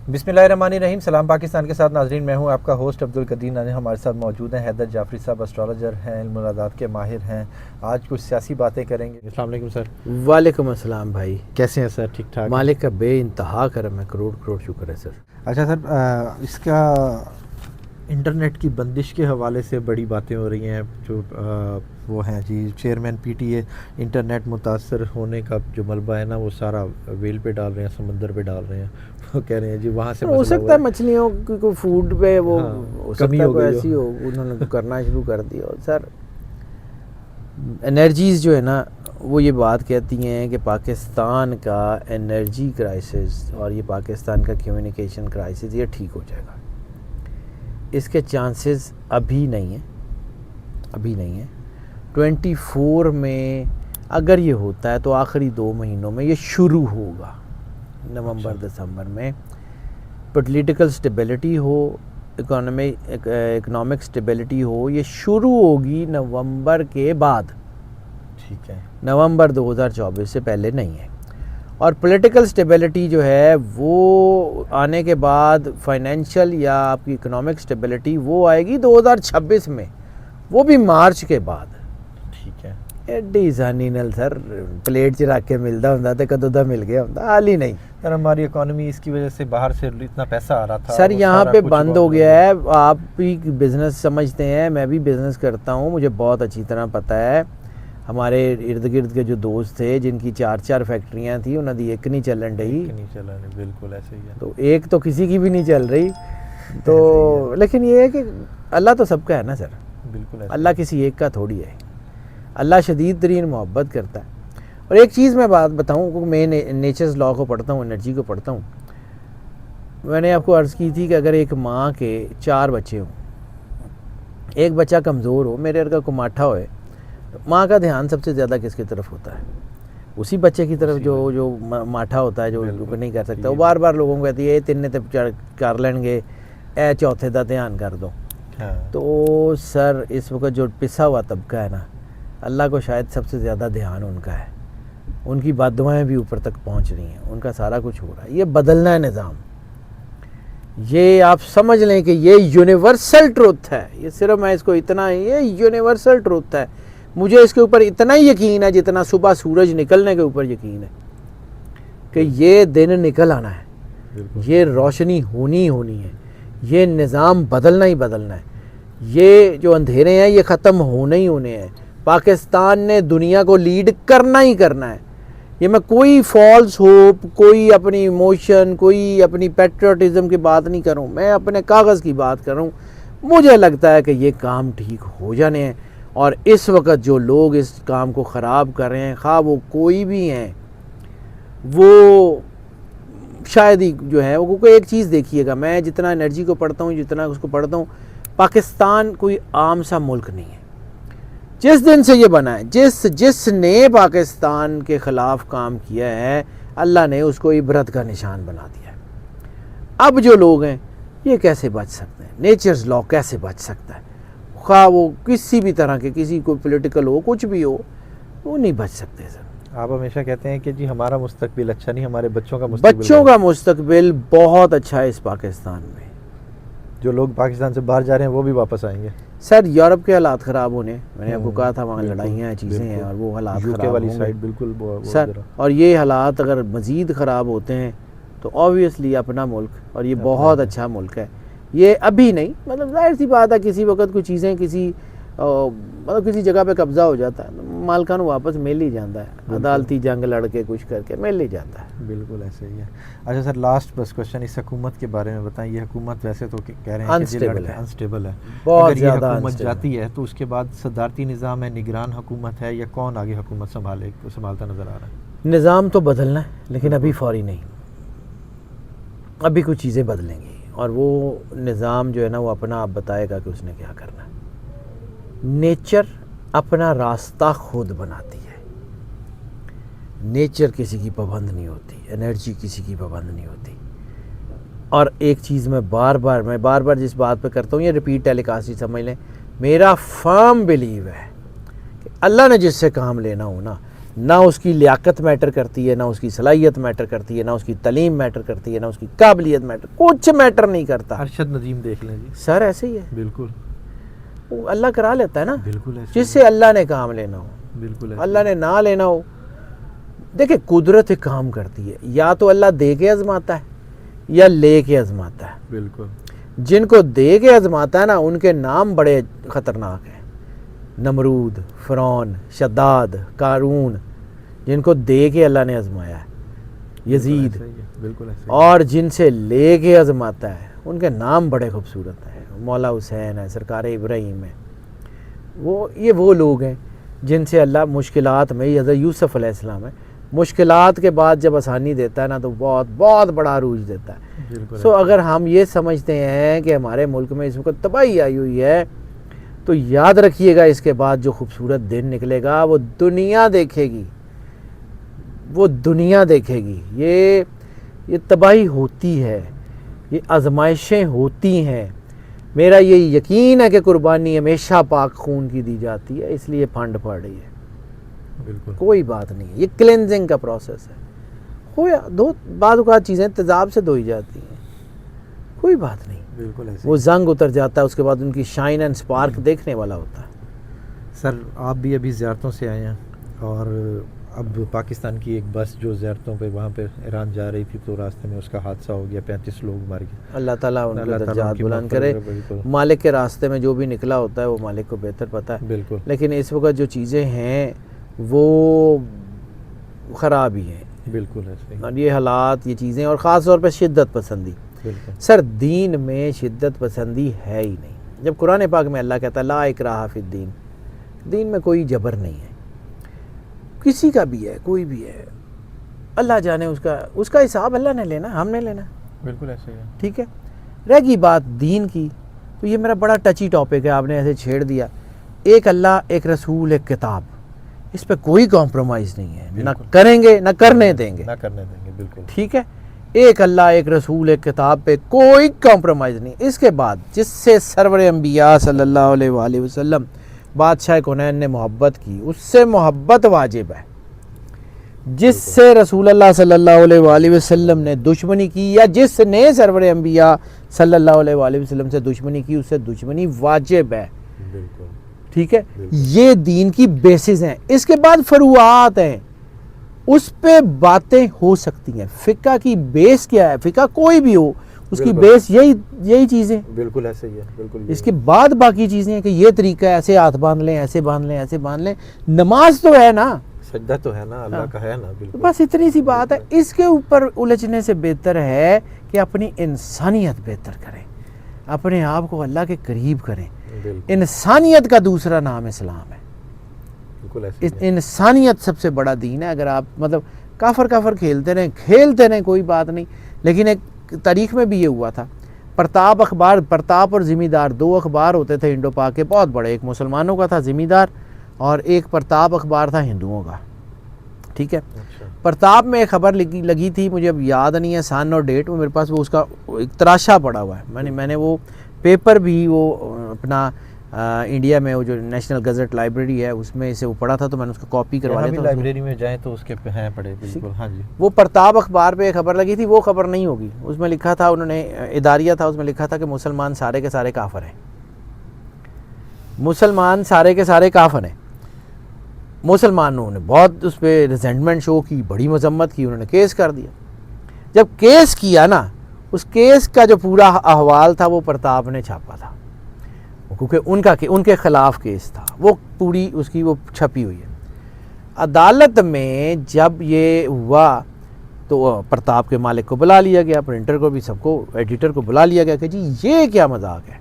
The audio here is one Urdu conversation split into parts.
بسم اللہ الرحمن الرحیم. سلام پاکستان کے ساتھ ناظرین, میں ہوں آپ کا ہوسٹ عبدالقدیر نانی. ہمارے ساتھ موجود ہیں حیدر جعفری صاحب, اسٹرالوجر ہیں, علم العداد کے ماہر ہیں. آج کچھ سیاسی باتیں کریں گے. السلام علیکم سر. وعلیکم السلام بھائی, کیسے ہیں سر؟ ٹھیک ٹھاک. مالک کا بے انتہا کرم ہے, کروڑ شکر ہے سر. اچھا سر, اس کا انٹرنیٹ کی بندش کے حوالے سے بڑی باتیں ہو رہی ہیں. جو وہ ہیں جی chairman P T A, internet متاثر ہونے کا جو ملبہ ہے نا وہ سارا ویل پہ ڈال رہے ہیں, سمندر پہ ڈال رہے ہیں. وہ کہہ رہے ہیں جی وہاں سے ہو سکتا ہے مچھلیوں کی کوئی فوڈ پہ وہ ہو سکتا ہے کوئی ایسی ہو, انہوں نے کرنا شروع کر دیا. اور سر انرجیز جو ہے نا وہ یہ بات کہتی ہیں کہ پاکستان کا انرجی کرائسس اور یہ پاکستان کا کمیونیکیشن کرائسس یہ ٹھیک ہو جائے گا. اس کے چانسز ابھی نہیں ہیں. 24 میں اگر یہ ہوتا ہے تو آخری 2 مہینوں میں یہ شروع ہوگا. نومبر دسمبر میں پولیٹیکل سٹیبلٹی ہو, اکنامک سٹیبلٹی ہو, یہ شروع ہوگی نومبر کے بعد. ٹھیک ہے, نومبر 2024 سے پہلے نہیں ہے. اور پولیٹیکل سٹیبلٹی جو ہے وہ آنے کے بعد فائنینشیل یا آپ کی اکنامک سٹیبلٹی وہ آئے گی 2026 میں, وہ بھی مارچ کے بعد. ٹھیک ہے. ایڈی آسانی نال سر پلیٹ 'ਚ ਰੱਖ ਕੇ ਮਿਲਦਾ ਹੁੰਦਾ ਤੇ ਕਦੋਂ ਦਾ ਮਿਲ ਗਿਆ ਹੁੰਦਾ, حال ہی نہیں. سر ہماری اکانومی اس کی وجہ سے باہر سے اتنا پیسہ آ رہا تھا سر یہاں پہ بند ہو گیا ہے. آپ بھی بزنس سمجھتے ہیں, میں بھی بزنس کرتا ہوں, مجھے بہت اچھی طرح پتہ ہے. ہمارے ارد گرد کے جو دوست تھے جن کی 4 فیکٹریاں تھیں, انہوں نے ایک نہیں چلن رہی. بالکل ایسے ہی ہے. تو ایک تو کسی کی بھی نہیں چل رہی. تو لیکن یہ ہے کہ اللہ تو سب کا ہے نا سر. بالکل اللہ کسی ایک کا تھوڑی ہے. اللہ شدید ترین محبت کرتا ہے. اور ایک چیز میں بات بتاؤں کہ میں نیچرز لاء کو پڑھتا ہوں, انرجی کو پڑھتا ہوں. میں نے آپ کو عرض کی تھی کہ اگر ایک ماں کے 4 بچے ہوں, ایک بچہ کمزور ہو, میرے ارگا کو ماٹھا ہوئے, تو ماں کا دھیان سب سے زیادہ کس کی طرف ہوتا ہے؟ اسی بچے کی طرف جو ماٹھا ہوتا ہے, جو نہیں کر سکتا. وہ بار بار لوگوں کو کہتی ہے اے 3 تے کر لین گے, اے چوتھے دا دھیان کر دو. تو سر اس وقت جو پسا ہوا طبقہ ہے نا, اللہ کو شاید سب سے زیادہ دھیان ان کا ہے. ان کی بد دعائیں بھی اوپر تک پہنچ رہی ہیں, ان کا سارا کچھ ہو رہا ہے. یہ بدلنا ہے نظام. یہ آپ سمجھ لیں کہ یہ یونیورسل ٹروتھ ہے. یہ صرف میں اس کو اتنا ہی, یہ یونیورسل ٹروتھ ہے. مجھے اس کے اوپر اتنا ہی یقین ہے جتنا صبح سورج نکلنے کے اوپر یقین ہے کہ یہ دن نکل آنا ہے, یہ روشنی ہونی ہے, یہ نظام بدلنا ہی بدلنا ہے. یہ جو اندھیرے ہیں یہ ختم ہونے ہیں. پاکستان نے دنیا کو لیڈ کرنا ہی کرنا ہے. یہ میں کوئی فالس ہوپ, کوئی اپنی ایموشن, کوئی اپنی پیٹریوٹزم کی بات نہیں کروں, میں اپنے کاغذ کی بات کروں. مجھے لگتا ہے کہ یہ کام ٹھیک ہو جانے ہیں. اور اس وقت جو لوگ اس کام کو خراب کر رہے ہیں, خواہ وہ کوئی بھی ہیں, وہ شاید ہی جو ہے وہ کوئی ایک چیز دیکھیے گا, میں جتنا انرجی کو پڑھتا ہوں, جتنا اس کو پڑھتا ہوں, پاکستان کوئی عام سا ملک نہیں ہے. جس دن سے یہ بنا ہے, جس نے پاکستان کے خلاف کام کیا ہے, اللہ نے اس کو عبرت کا نشان بنا دیا ہے. اب جو لوگ ہیں یہ کیسے بچ سکتے ہیں؟ نیچرز لاء کیسے بچ سکتا ہے؟ خواہ وہ کسی بھی طرح کے, کسی کو پولیٹیکل ہو, کچھ بھی ہو, وہ نہیں بچ سکتے سر. آپ ہمیشہ کہتے ہیں کہ جی ہمارا مستقبل اچھا نہیں, ہمارے بچوں کا مستقبل بہت اچھا ہے اس پاکستان میں. جو لوگ پاکستان سے باہر جا رہے ہیں وہ بھی واپس آئیں گے. سر یورپ کے حالات خراب ہونے, میں نے آپ کو کہا تھا وہاں لڑائیاں چیزیں ہیں, اور وہ حالات خراب والی ہوں سائڈ گے بالکل سر. اور یہ حالات اگر مزید خراب ہوتے ہیں تو آبویسلی اپنا ملک, اور یہ بہت اچھا ملک ہے, یہ ابھی نہیں, مطلب ظاہر سی بات ہے کسی وقت کچھ چیزیں کسی جگہ پہ قبضہ ہو جاتا ہے, مالکان واپس مل ہی جاتا ہے, عدالتی جنگ لڑ کے کچھ کر کے مل ہی جاتا ہے. بالکل ایسے ہی ہے. اچھا سر, لاسٹ بس کوشچن, اس حکومت کے بارے میں بتائیں. یہ حکومت ویسے تو کہہ رہے ہیں انسٹیبل ہے, بہت زیادہ. اگر یہ حکومت جاتی ہے تو اس کے بعد صدارتی نظام ہے, نگران حکومت ہے, یا کون آگے حکومت سنبھالتا نظر آ رہا ہے؟ نظام تو بدلنا ہے لیکن ابھی فوری نہیں, ابھی کچھ چیزیں بدلیں گی, اور وہ نظام جو ہے نا وہ اپنا آپ بتائے گا کہ اس نے کیا کرنا ہے. نیچر اپنا راستہ خود بناتی ہے. نیچر کسی کی پابند نہیں ہوتی, انرجی کسی کی پابند نہیں ہوتی. اور ایک چیز میں بار بار جس بات پہ کرتا ہوں, یہ ریپیٹ ٹیلی کاسٹ ہی سمجھ لیں, میرا فرم بلیو ہے کہ اللہ نے جس سے کام لینا ہو نا, نہ اس کی لیاقت میٹر کرتی ہے، نہ اس کی صلاحیت میٹر کرتی ہے، نہ اس کی تعلیم میٹر کرتی ہے، نہ اس کی قابلیت میٹر، کچھ میٹر نہیں کرتا. ارشد ندیم دیکھ لیں جی. سر ایسے ہی ہے، بالکل وہ اللہ کرا لیتا ہے نا، بالکل ایسے جس سے اللہ نے کام لینا ہو. بالکل ایسے اللہ نے نہ لینا ہو. دیکھیں قدرت ایک کام کرتی ہے، یا تو اللہ دے کے آزماتا ہے یا لے کے آزماتا ہے. بالکل. جن کو دے کے آزماتا ہے نا ان کے نام بڑے خطرناک ہیں. نمرود، فرعون، شداد، قارون، جن کو دے کے اللہ نے آزمایا ہے، یزید. بالکل ایسے. اور جن سے لے کے آزماتا ہے ان کے نام بڑے خوبصورت ہیں. مولا حسین ہے، سرکار ابراہیم ہے. یہ وہ لوگ ہیں جن سے اللہ مشکلات میں، حضرت یوسف علیہ السلام ہے، مشکلات کے بعد جب آسانی دیتا ہے نا تو بہت بہت بڑا عروج دیتا ہے. سو اگر ہم یہ سمجھتے ہیں کہ ہمارے ملک میں اس وقت تباہی آئی ہوئی ہے تو یاد رکھیے گا اس کے بعد جو خوبصورت دن نکلے گا وہ دنیا دیکھے گی، وہ دنیا دیکھے گی. یہ تباہی ہوتی ہے، یہ آزمائشیں ہوتی ہیں. میرا یہ یقین ہے کہ قربانی ہمیشہ پاک خون کی دی جاتی ہے، اس لیے پھنڈ پڑ رہی ہے. بالکل کوئی بات نہیں ہے، یہ کلینزنگ کا پروسیس ہے. ہویا بعض اوقات چیزیں تیزاب سے دھوئی جاتی ہیں، کوئی بات نہیں. بالکل ایسے. وہ زنگ اتر جاتا ہے، اس کے بعد ان کی شائن اینڈ سپارک دیکھنے والا ہوتا ہے. سر آپ بھی ابھی زیارتوں سے آئے ہیں اور اب پاکستان کی ایک بس جو زیارتوں پہ وہاں پہ ایران جا رہی تھی تو راستے میں اس کا حادثہ ہو گیا، 35 لوگ مر گئے. اللہ تعالیٰ ان کے اللہ تعالیٰ درجات ان کی بلند مغفرت کرے. بالکل. مالک کے راستے میں جو بھی نکلا ہوتا ہے وہ مالک کو بہتر پتہ ہے. بالکل. لیکن اس وقت جو چیزیں ہیں وہ خراب ہی ہیں. بالکل ایسے. اور یہ حالات، یہ چیزیں، اور خاص طور پہ شدت پسندی. بالکل. سر دین میں شدت پسندی ہے ہی نہیں. جب قرآن پاک میں اللہ کہتا ہے لا اکراہ فی الدین، دین میں کوئی جبر نہیں ہے، کسی کا بھی ہے، کوئی بھی ہے. اللہ جانے اس کا حساب اللہ نے لینا، ہم نے لینا. بالکل ایسے ہی ہے. ٹھیک ہے. رہ گئی بات دین کی، تو یہ میرا بڑا ٹچی ٹاپک ہے، آپ نے ایسے چھیڑ دیا. ایک اللہ، ایک رسول، ایک کتاب، اس پہ کوئی کمپرومائز نہیں ہے. نہ کریں گے نہ کرنے دیں گے. نہ کرنے دیں گے. بالکل. ٹھیک ہے. ایک اللہ، ایک رسول، ایک کتاب پہ کوئی کمپرومائز نہیں. اس کے بعد جس سے سرور انبیاء صلی اللہ علیہ وآلہ وسلم بادشاہ کونین نے محبت کی، اس سے محبت واجب ہے. جس سے رسول اللہ صلی اللہ علیہ وآلہ وسلم نے دشمنی کی یا جس نے سرور انبیاء صلی اللہ علیہ وآلہ وسلم سے دشمنی کی، اس سے دشمنی واجب ہے. بالکل. ٹھیک ہے. یہ دین کی بیسز ہیں. اس کے بعد فروعات ہیں، اس پہ باتیں ہو سکتی ہیں. فقہ کی بیس کیا ہے؟ فقہ کوئی بھی ہو، اس کی بیس یہی چیزیں. بالکل ایسے ہی ہے. بالکل. اس کے بعد باقی چیزیں ہیں کہ یہ طریقہ ہے، ایسے ہاتھ باندھ لیں، ایسے باندھ لیں، ایسے باندھ لیں. نماز تو ہے نا، سجدہ تو ہے نا، اللہ کا ہے نا. بالکل. بس اتنی سی بات ہے. اس کے اوپر الجھنے سے بہتر ہے کہ اپنی انسانیت بہتر کریں، اپنے آپ کو اللہ کے قریب کریں. انسانیت کا دوسرا نام اسلام ہے. انسانیت سب سے بڑا دین ہے. اگر آپ مطلب کافر کھیلتے رہیں کوئی بات نہیں. لیکن ایک تاریخ میں بھی یہ ہوا تھا. پرتاپ اخبار، پرتاپ اور ذمہ دار، دو اخبار ہوتے تھے انڈو پاک کے بہت بڑے. ایک مسلمانوں کا تھا ذمہ دار اور ایک پرتاپ اخبار تھا ہندوؤں کا. ٹھیک ہے. پرتاپ میں ایک خبر لگی تھی، مجھے اب یاد نہیں ہے سن اور ڈیٹ، وہ میرے پاس وہ اس کا ایک تراشا پڑا ہوا ہے. میں نے وہ پیپر بھی وہ اپنا انڈیا میں وہ جو نیشنل گزٹ لائبریری ہے اس میں سے وہ پڑھا تھا، تو میں نے اس کو کاپی کروا لیا تھا. لائبریری میں جائیں تو اس کے ہیں پڑھے. بالکل. ہاں جی. وہ پرتاپ اخبار پہ ایک خبر لگی تھی، وہ خبر نہیں ہوگی. اس میں لکھا تھا، انہوں نے اداریہ تھا، اس میں لکھا تھا کہ مسلمان سارے کے سارے کافر ہیں. مسلمان سارے کے سارے کافر ہیں. مسلمانوں نے بہت اس پہ ریزنٹمنٹ شو کی، بڑی مذمت کی، انہوں نے کیس کر دیا. جب کیس کیا نا، اس کیس کا جو پورا احوال تھا وہ پرتاپ نے چھاپا تھا، کیونکہ ان کے خلاف کیس تھا. وہ پوری اس کی وہ چھپی ہوئی ہے. عدالت میں جب یہ ہوا تو پرتاپ کے مالک کو بلا لیا گیا، پرنٹر کو بھی، سب کو، ایڈیٹر کو بلا لیا گیا کہ جی یہ کیا مذاق ہے،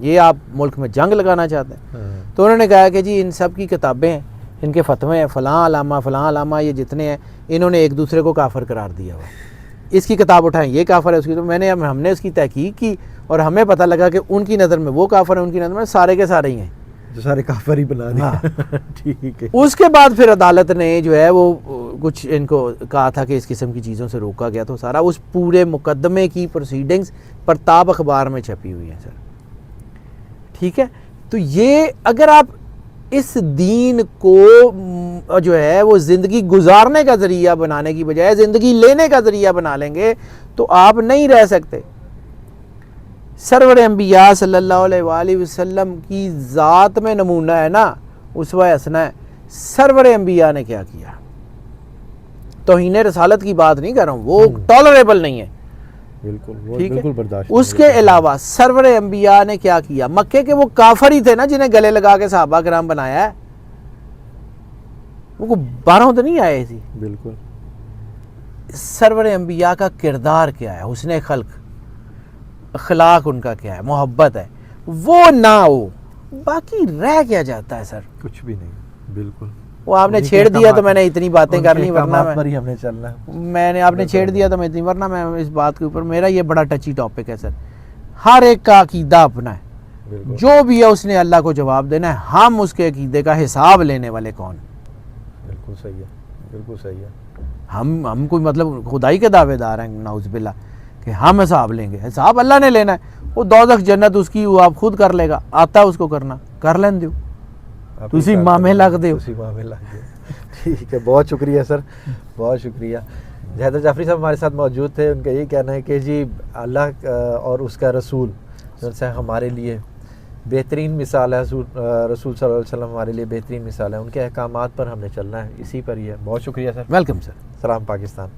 یہ آپ ملک میں جنگ لگانا چاہتے ہیں. تو انہوں نے کہا کہ جی ان سب کی کتابیں ہیں، ان کے فتوے ہیں، فلاں علامہ یہ جتنے ہیں انہوں نے ایک دوسرے کو کافر قرار دیا ہوا. اس کی کتاب اٹھائیں یہ کافر ہے، اس کی. تو ہم نے اس کی تحقیق کی اور ہمیں پتہ لگا کہ ان کی نظر میں وہ کافر ہیں، ان کی نظر میں سارے کے سارے ہی ہیں، جو سارے کافر ہی بنا دیا. ٹھیک ہے. اس کے بعد پھر عدالت نے جو ہے وہ کچھ ان کو کہا تھا کہ اس قسم کی چیزوں سے روکا گیا. تو سارا اس پورے مقدمے کی پروسیڈنگز پرتاپ اخبار میں چھپی ہوئی ہیں سر. ٹھیک ہے. تو یہ اگر آپ اس دین کو جو ہے وہ زندگی گزارنے کا ذریعہ بنانے کی بجائے زندگی لینے کا ذریعہ بنا لیں گے تو آپ نہیں رہ سکتے۔ سرور انبیاء صلی اللہ علیہ وآلہ وسلم کی ذات میں نمونہ ہے نا، اسوہ حسنہ ہے۔ سرور انبیاء نے کیا کیا؟ توہین رسالت کی بات نہیں کر رہا ہوں، وہ ٹالریبل نہیں ہے، بالکل وہ ٹھیک ہے؟ بالکل برداشت اس کے علاوہ سرور انبیاء نے کیا کیا؟ مکے کے وہ کافر ہی تھے نا جنہیں گلے لگا کے صحابہ کرام بنایا ہے، وہ باہروں تو نہیں آئے تھی۔ بالکل سرور انبیاء کا کردار کیا ہے؟ حسن خلق، اخلاق ان کا کیا ہے؟ محبت ہے، وہ نہ ہو باقی رہ کیا جاتا ہے سر؟ کچھ بھی نہیں، بالکل وہ آپ نے انہیں چھیڑ کے دیا تو احکامات- میں نے اتنی باتیں ان کے کرنی، ورنہ احکامات پر ہی ہم نے چلنا ہے۔ میں نے آپ نے چھیڑ دیا تو میں اتنی، ورنہ میں اس بات کے اوپر، میرا یہ بڑا ٹچی ٹاپک ہے سر۔ ہر ایک کا عقیدہ اپنا ہے، بالکل جو بھی ہے اس نے اللہ کو جواب دینا ہے، ہم اس کے عقیدے کا حساب لینے والے کون؟ بالکل صحیح ہے، بالکل صحیح ہے۔ ہم کوئی مطلب خدائی کے دعوے دار ہیں نعوذ باللہ کہ ہم حساب لیں گے؟ حساب اللہ نے لینا ہے، وہ دوزخ جنت اس کی، وہ آپ خود کر لے گا، آتا ہے اس کو کرنا، کر لین دیو، آپ تسی ہی ماں میں لگ دیو۔ تسی ماں میں لگ دیو۔ ٹھیک ہے، بہت شکریہ سر، بہت شکریہ۔ حیدر جعفری صاحب ہمارے ساتھ موجود تھے، ان کا یہی کہنا ہے کہ جی اللہ اور اس کا رسول سے ہمارے لیے بہترین مثال ہے، رسول صلی اللہ علیہ وسلم ہمارے لیے بہترین مثال ہے، ان کے احکامات پر ہم نے چلنا ہے، اسی پر ہی ہے۔ بہت شکریہ سر، ویلکم سر۔ سلام پاکستان۔